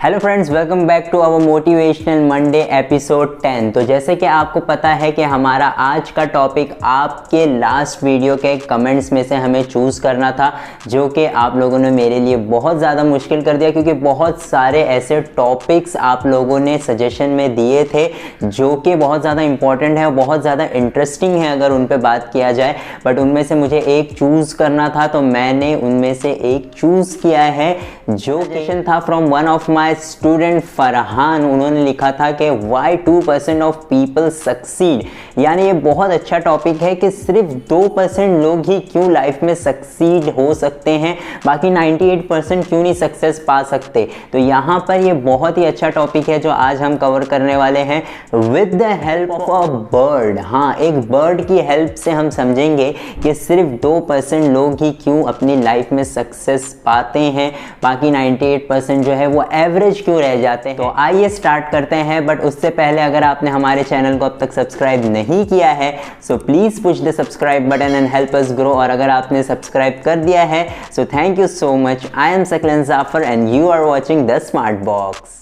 Hello friends, welcome back to our motivational Monday episode 10। तो जैसे कि आपको पता है कि हमारा आज का टॉपिक आपके लास्ट वीडियो के कमेंट्स में से हमें चूज़ करना था, जो कि आप लोगों ने मेरे लिए बहुत ज़्यादा मुश्किल कर दिया, क्योंकि बहुत सारे ऐसे टॉपिक्स आप लोगों ने सजेशन में दिए थे जो कि बहुत ज़्यादा इंपॉर्टेंट है और बहुत ज़्यादा इंटरेस्टिंग है अगर उन पर बात किया जाए। बट उनमें से मुझे एक चूज़ करना था, तो मैंने उनमें से एक चूज़ किया है, जो क्वेश्चन था from one of my student Farhan. उन्होंने लिखा था कि वाई 2% ऑफ पीपल सक्सीड, यानी ये बहुत अच्छा टॉपिक है कि सिर्फ 2% लोग ही क्यों लाइफ में सक्सीड हो सकते हैं, बाकी 98% क्यों नहीं सक्सेस पा सकते। तो यहाँ पर ये बहुत ही अच्छा टॉपिक है जो आज हम कवर करने वाले हैं with the help of a bird. हाँ, एक बर्ड की हेल्प से हम समझेंगे कि सिर्फ 2% लोग ही क्यों अपनी लाइफ में सक्सेस पाते हैं, बाकी 98% जो है वो एवरेज क्यों रह जाते हैं। तो आइए स्टार्ट करते हैं। बट उससे पहले अगर आपने हमारे चैनल को अब तक सब्सक्राइब नहीं किया है, so please push the subscribe button and help us grow. और अगर आपने सब्सक्राइब कर दिया है, so thank you so much. I am Saqlain Jafar and you are watching the smart box.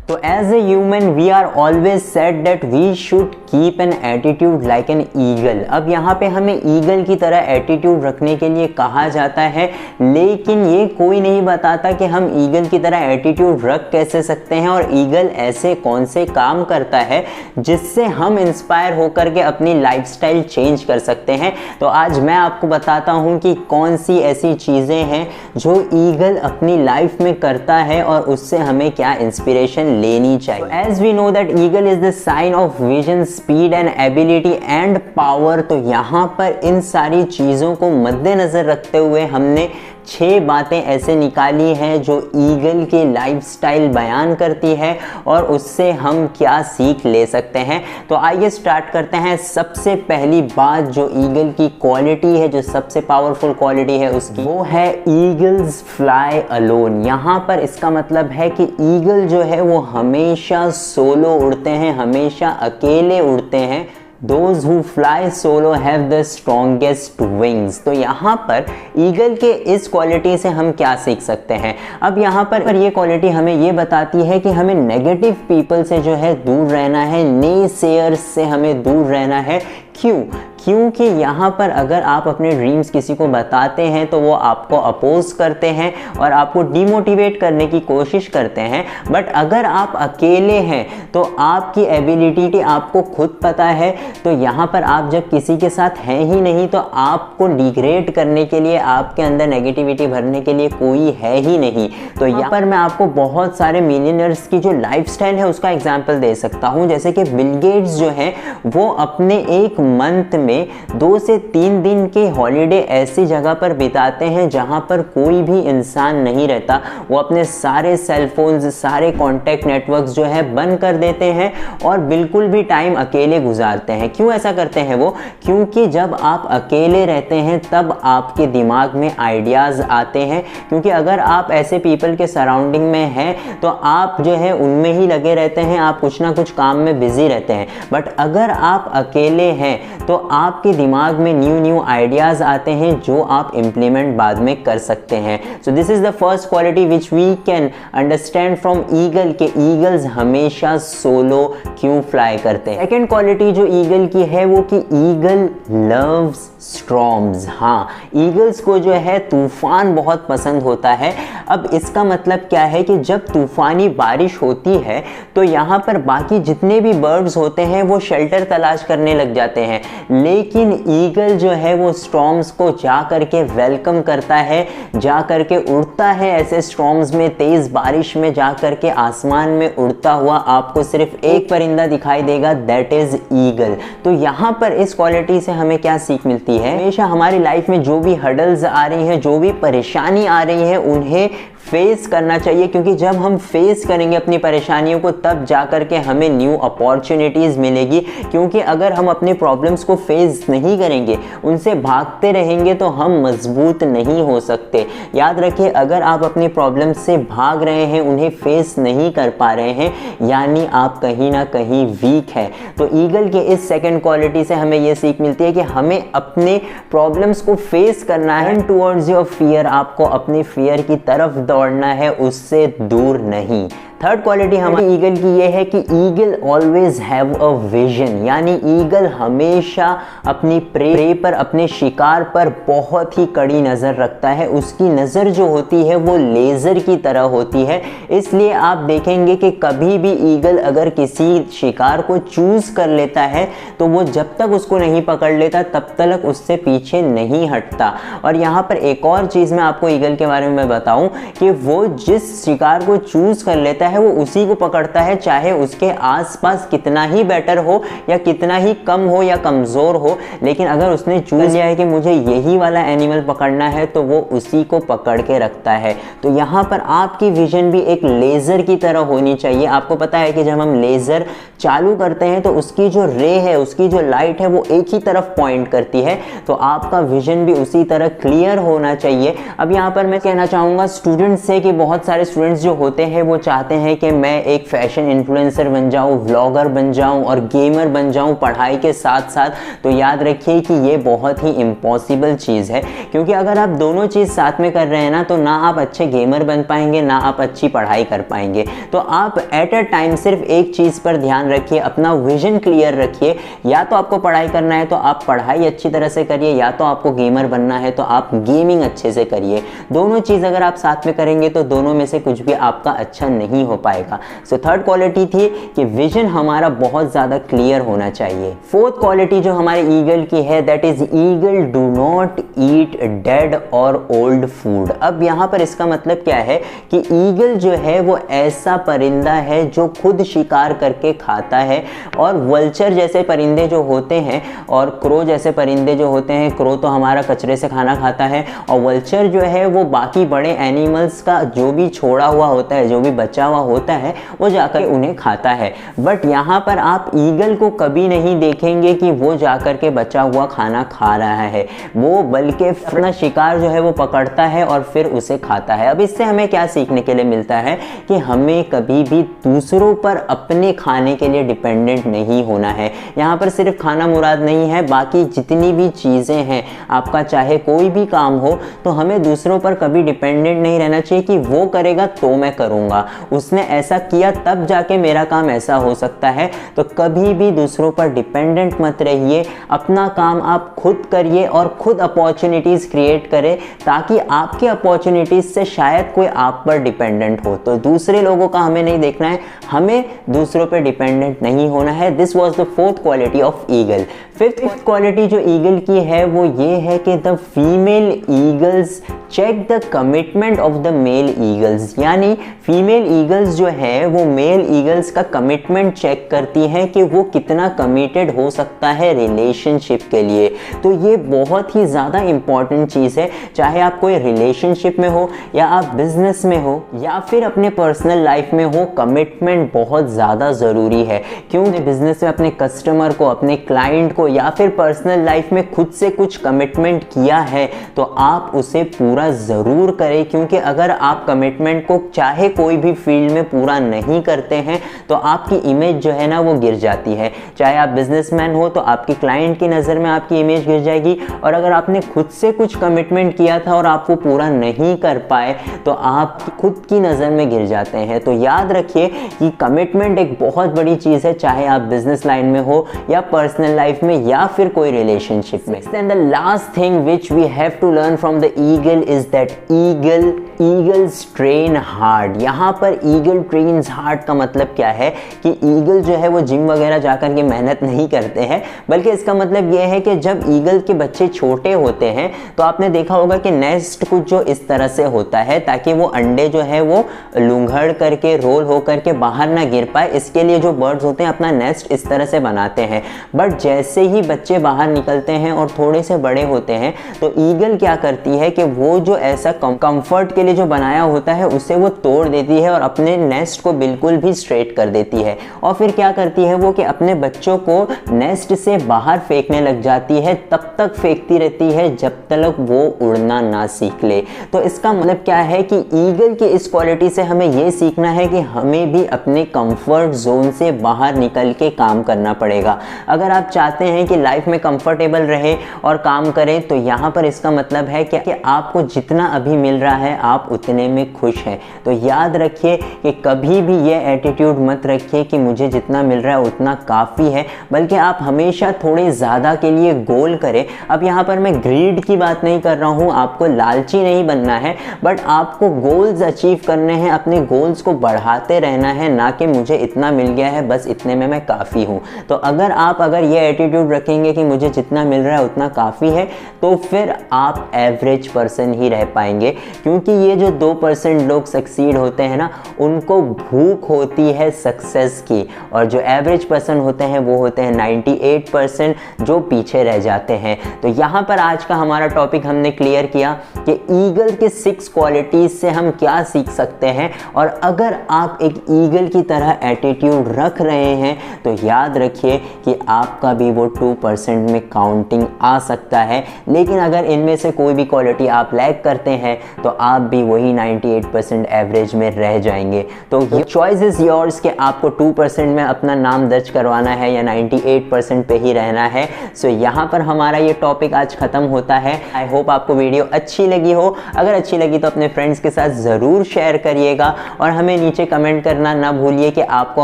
तो as a human we are always said that we should keep an attitude like an eagle. अब यहाँ पे हमें eagle की तरह attitude रखने के लिए कहा जाता है, लेकिन ये कोई नहीं बताता कि हम ईगल की तरह एटीट्यूड रख कैसे सकते हैं और ईगल ऐसे कौन से काम करता है जिससे हम इंस्पायर होकर के अपनी लाइफस्टाइल चेंज कर सकते हैं। तो आज मैं आपको बताता हूँ कि कौन सी ऐसी चीज़ें हैं जो ईगल अपनी लाइफ में करता है और उससे हमें क्या इंस्पिरेशन लेनी चाहिए। As we know that eagle is the sign of vision, speed and ability and power. तो यहाँ पर इन सारी चीज़ों को मद्देनजर रखते हुए हमने 6 बातें ऐसे निकाली हैं जो ईगल की लाइफस्टाइल बयान करती है और उससे हम क्या सीख ले सकते हैं। तो आइए स्टार्ट करते हैं। सबसे पहली बात जो ईगल की क्वालिटी है, जो सबसे पावरफुल क्वालिटी है उसकी, वो है ईगल्स फ्लाई अलोन। यहाँ पर इसका मतलब है कि ईगल जो है वो हमेशा सोलो उड़ते हैं, हमेशा अकेले उड़ते हैं। Those who fly solo have the strongest wings। तो यहाँ पर ईगल के इस क्वालिटी से हम क्या सीख सकते हैं। अब यहाँ पर ये क्वालिटी हमें ये बताती है कि हमें नेगेटिव पीपल से जो है दूर रहना है, नेसेयर्स से हमें दूर रहना है। क्यों? क्योंकि यहाँ पर अगर आप अपने ड्रीम्स किसी को बताते हैं तो वो आपको अपोज करते हैं और आपको डिमोटिवेट करने की कोशिश करते हैं। बट अगर आप अकेले हैं तो आपकी एबिलिटी आपको खुद पता है, तो यहाँ पर आप जब किसी के साथ हैं ही नहीं तो आपको डिग्रेड करने के लिए, आपके अंदर नेगेटिविटी भरने के लिए कोई है ही नहीं। तो यहाँ पर मैं आपको बहुत सारे मिलियनर्स की जो लाइफस्टाइल है उसका एग्जाम्पल दे सकता हूँ। जैसे कि बिल गेट्स जो है वो अपने एक मंथ में 2 से 3 दिन के हॉलीडे ऐसी जगह पर बिताते हैं जहां पर कोई भी इंसान नहीं रहता। वो अपने सारे सेलफोन्स, सारे कॉन्टैक्ट नेटवर्क्स जो है बंद कर देते हैं और बिल्कुल भी टाइम अकेले गुजारते हैं। क्यों ऐसा करते हैं वो? क्योंकि जब आप अकेले रहते हैं तब आपके दिमाग में आइडियाज़ आते हैं, क्योंकि अगर आप ऐसे पीपल के सराउंडिंग में हैं तो आप जो है उनमें ही लगे रहते हैं, आप कुछ ना कुछ काम में बिजी रहते हैं। बट अगर आप अकेले हैं तो आपके दिमाग में न्यू आइडियाज़ आते हैं जो आप इम्प्लीमेंट बाद में कर सकते हैं। So this is the first quality which we can understand from eagle के ईगल्स हमेशा सोलो क्यों फ्लाई करते हैं। सेकेंड क्वालिटी जो ईगल की है वो कि ईगल लव्स स्टॉर्म्स। हाँ, ईगल्स को जो है तूफान बहुत पसंद होता है। अब इसका मतलब क्या है कि जब तूफानी बारिश होती है तो यहाँ पर बाकी जितने भी बर्ड्स होते हैं वो शेल्टर तलाश करने लग जाते हैं, लेकिन ईगल जो है वो स्टॉर्म्स को जा करके वेलकम करता है, जा करके उड़ता है ऐसे स्टॉर्म्स में, तेज बारिश में जा करके आसमान में उड़ता हुआ आपको सिर्फ एक परिंदा दिखाई देगा, दैट इज ईगल। तो यहाँ पर इस क्वालिटी से हमें क्या सीख मिलती है? हमेशा हमारी लाइफ में जो भी हर्डल्स आ रही हैं, जो भी परेशानी आ रही है, उन्हें फेस करना चाहिए, क्योंकि जब हम फेस करेंगे अपनी परेशानियों को तब जा कर के हमें न्यू अपॉर्चुनिटीज़ मिलेगी। क्योंकि अगर हम अपनी प्रॉब्लम्स को फेस नहीं करेंगे, उनसे भागते रहेंगे, तो हम मजबूत नहीं हो सकते। याद रखिए, अगर आप अपनी प्रॉब्लम्स से भाग रहे हैं, उन्हें फेस नहीं कर पा रहे हैं, यानी आप कहीं ना कहीं वीक है। तो ईगल के इस सेकंड क्वालिटी से हमें यह सीख मिलती है कि हमें अपने प्रॉब्लम्स को फेस करना है। टुवर्ड्स योर फियर, आपको अपनी फियर की तरफ दौड़ना है, उससे दूर नहीं। थर्ड क्वालिटी हमारी ईगल की ये है कि eagle always have a vision, यानी ईगल हमेशा अपनी प्रे पर, अपने शिकार पर बहुत ही कड़ी नज़र रखता है। उसकी नज़र जो होती है वो लेज़र की तरह होती है। इसलिए आप देखेंगे कि कभी भी ईगल अगर किसी शिकार को चूज़ कर लेता है तो वो जब तक उसको नहीं पकड़ लेता तब तक उससे पीछे नहीं हटता। और यहाँ पर एक और चीज़ मैं आपको ईगल के बारे में बताऊँ कि वो जिस शिकार को चूज़ कर लेता है वो उसी को पकड़ता है, चाहे उसके आसपास कितना ही बेटर हो या कितना ही कम हो या कमज़ोर हो। लेकिन अगर उसने चूज लिया है कि मुझे यही वाला एनिमल पकड़ना है तो वो उसी को पकड़ के रखता है। तो यहाँ पर आपकी विजन भी एक लेज़र की तरह होनी चाहिए। आपको पता है कि जब हम लेज़र चालू करते हैं तो उसकी जो रे है, उसकी जो लाइट है वो एक ही तरफ पॉइंट करती है। तो आपका विजन भी उसी तरह क्लियर होना चाहिए। अब यहाँ पर मैं कहना चाहूँगा स्टूडेंट्स से कि बहुत सारे स्टूडेंट्स जो होते हैं वो चाहते हैं कि मैं एक फैशन इन्फ्लुएंसर बन जाऊं, व्लॉगर बन जाऊं और गेमर बन जाऊं पढ़ाई के साथ साथ। तो याद रखिए कि ये बहुत ही इम्पॉसिबल चीज़ है, क्योंकि अगर आप दोनों चीज़ साथ में कर रहे हैं ना तो ना आप अच्छे गेमर बन पाएंगे, ना आप अच्छी पढ़ाई कर पाएंगे। तो आप एट अ टाइम सिर्फ एक चीज़ पर ध्यान रखिए, अपना विजन क्लियर रखिए। या तो आपको पढ़ाई करना है तो आप पढ़ाई अच्छी तरह से करिए, या तो आपको गेमर बनना है तो आप गेमिंग अच्छे से करिए। दोनों चीज़ अगर आप साथ में करेंगे तो दोनों में से कुछ भी आपका अच्छा नहीं हो पाएगा। सो थर्ड क्वालिटी थी कि विजन हमारा बहुत ज़्यादा क्लियर होना चाहिए। फोर्थ क्वालिटी जो हमारे ईगल की है that is eagle do not eat dead और ओल्ड फूड। अब यहाँ पर इसका मतलब क्या है कि ईगल जो है वो ऐसा परिंदा है जो खुद शिकार करके खाता है। और वल्चर जैसे परिंदे जो होते हैं और क्रो जैसे परिंदे जो होते हैं, क्रो तो हमारा कचरे से खाना खाता है और वल्चर जो है वो बाकी बड़े एनिमल्स का जो भी छोड़ा हुआ होता है, जो भी बचा हुआ होता है वो जाकर उन्हें खाता है। बट यहाँ पर आप ईगल को कभी नहीं देखेंगे कि वो जाकर के बचा हुआ खाना खा रहा है, वो बल्कि अपना शिकार जो है वो पकड़ता है और फिर उसे खाता है। अब इससे हमें क्या सीखने के लिए मिलता है कि हमें कभी भी दूसरों पर अपने खाने के लिए डिपेंडेंट नहीं होना है। यहाँ पर सिर्फ खाना मुराद नहीं है, बाकी जितनी भी चीज़ें हैं, आपका चाहे कोई भी काम हो, तो हमें दूसरों पर कभी डिपेंडेंट नहीं रहना चाहिए कि वो करेगा तो मैं करूँगा, उसने ऐसा किया तब जाके मेरा काम ऐसा हो सकता है। तो कभी भी दूसरों पर डिपेंडेंट मत रहिए, अपना काम आप खुद करिए और खुद अपॉर्चुनिटीज़ क्रिएट करें, ताकि आपकी अपॉर्चुनिटीज़ से शायद कोई आप पर डिपेंडेंट हो। तो दूसरे लोगों का हमें नहीं देखना है, हमें दूसरों पर डिपेंडेंट नहीं होना है। This was the fourth quality of eagle. Fifth quality जो ईगल की है वो ये है कि the female eagles check the commitment of the male eagles, यानी फीमेल ईगल्स जो है वो मेल ईगल्स का कमिटमेंट चेक करती हैं कि वो कितना कमिटेड हो सकता है रिलेशनशिप के लिए। तो ये बहुत ही ज़्यादा इम्पॉर्टेंट चीज़ है, चाहे आप कोई रिलेशनशिप में हो या आप बिजनेस में हो या फिर अपने पर्सनल लाइफ में हो, कमिटमेंट बहुत ज़्यादा ज़रूरी है। क्यों? बिजनेस में अपने कस्टमर को, अपने क्लाइंट को या फिर पर्सनल लाइफ में खुद से कुछ कमिटमेंट किया है तो आप उसे पूरा ज़रूर करें, क्योंकि अगर आप कमिटमेंट को चाहे कोई भी फील्ड में पूरा नहीं करते हैं तो आपकी इमेज जो है ना वो गिर जाती है। चाहे आप बिजनेसमैन हो तो आपकी क्लाइंट की नज़र में आपकी इमेज गिर जाएगी, और अगर आपने खुद से कुछ कमिटमेंट किया था और आप वो पूरा नहीं कर पाए तो आप खुद की नज़र में गिर जाते हैं। तो याद रखिए कि कमिटमेंट एक बहुत बड़ी चीज़ है, चाहे आप बिजनेस लाइन में हो या पर्सनल लाइफ में या फिर कोई रिलेशनशिप में। And the last thing which we have to learn from the eagle is that eagles train hard. यहाँ पर ईगल ट्रेन्स हार्ड का मतलब क्या है कि ईगल जो है वो जिम वगैरह जाकर के मेहनत नहीं करते हैं, बल्कि इसका मतलब ये है कि जब ईगल के बच्चे छोटे होते हैं तो आपने देखा होगा कि नेस्ट कुछ जो इस तरह से होता है ताकि वो अंडे जो है वो लुंघड़ करके रोल हो करके बाहर ना गिर पाए। इसके लिए जो बर्ड्स होते हैं अपना नेस्ट इस तरह से बनाते हैं। बट जैसे ही बच्चे बाहर निकलते हैं और थोड़े से बड़े होते हैं तो ईगल क्या करती है कि वो जो ऐसा कंफर्ट के लिए जो बनाया होता है उसे वो तोड़ देती है और अपने नेस्ट को बिल्कुल भी स्ट्रेट कर देती है। और फिर क्या करती है वो कि अपने बच्चों को नेस्ट से बाहर फेंकने लग जाती है, तब तक फेंकती रहती है जब तक वो उड़ना ना सीख ले। तो इसका मतलब क्या है कि ईगल की इस क्वालिटी से हमें ये सीखना है कि हमें भी अपने कंफर्ट जोन से बाहर निकल के काम करना पड़ेगा। अगर आप चाहते हैं कि लाइफ में कंफर्टेबल रहे और काम करें तो यहाँ पर इसका मतलब है कि आपको जितना अभी मिल रहा है आप उतने में खुश हैं। तो याद रखिए कि कभी भी ये एटीट्यूड मत रखिए कि मुझे जितना मिल रहा है उतना काफ़ी है, बल्कि आप हमेशा थोड़े ज़्यादा के लिए गोल करें। अब यहाँ पर मैं ग्रीड की बात नहीं कर रहा हूँ, आपको लालची नहीं बनना है, बट आपको गोल्स अचीव करने हैं, अपने गोल्स को बढ़ाते रहना है, ना कि मुझे इतना मिल गया है बस इतने में मैं काफ़ी हूँ। तो अगर ये एटीट्यूड रखेंगे कि मुझे जितना मिल रहा है उतना काफ़ी है तो फिर आप एवरेज पर्सन ही रह पाएंगे। क्योंकि ये जो 2% लोग सक्सीड होते हैं ना, उनको भूख होती है सक्सेस की, और जो एवरेज पर्सन होते हैं वो होते हैं 98% जो पीछे रह जाते हैं। तो यहाँ पर आज का हमारा टॉपिक हमने क्लियर किया कि ईगल के 6 क्वालिटीज से हम क्या सीख सकते हैं, और अगर आप एक ईगल की तरह एटीट्यूड रख रहे हैं तो याद रखिए कि आपका भी वो 2% में काउंटिंग आ सकता है। लेकिन अगर इनमें से कोई भी क्वालिटी आप लैक करते हैं तो आप भी वही 98% एवरेज में रह जाएंगे। तो ये चॉइस इज योर्स कि आपको 2% में अपना नाम दर्ज करवाना है या 98% पे ही रहना है। सो यहाँ पर हमारा ये टॉपिक आज खत्म होता है। आई होप आपको वीडियो अच्छी लगी हो। अगर अच्छी लगी तो अपने फ्रेंड्स के साथ ज़रूर शेयर करिएगा और हमें नीचे कमेंट करना ना भूलिए कि आपको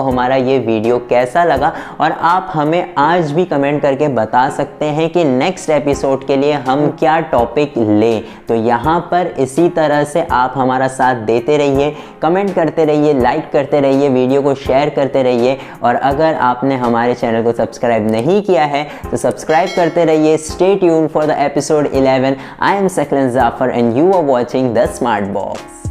हमारा ये वीडियो कैसा लगा। और आप हमें आज भी कमेंट करके बता सकते हैं कि नेक्स्ट एपिसोड के लिए हम क्या टॉपिक लें। तो यहाँ पर इसी तरह से आप हमारा साथ देते रहिए, कमेंट करते रहिए, लाइक करते रहिए, वीडियो को शेयर करते रहिए। और अगर आपने हमारे चैनल को सब्सक्राइब नहीं किया है तो सब्सक्राइब करते रहिए। Stay tune for the episode 11। I am Saqlain Jafar and you are watching the smart box.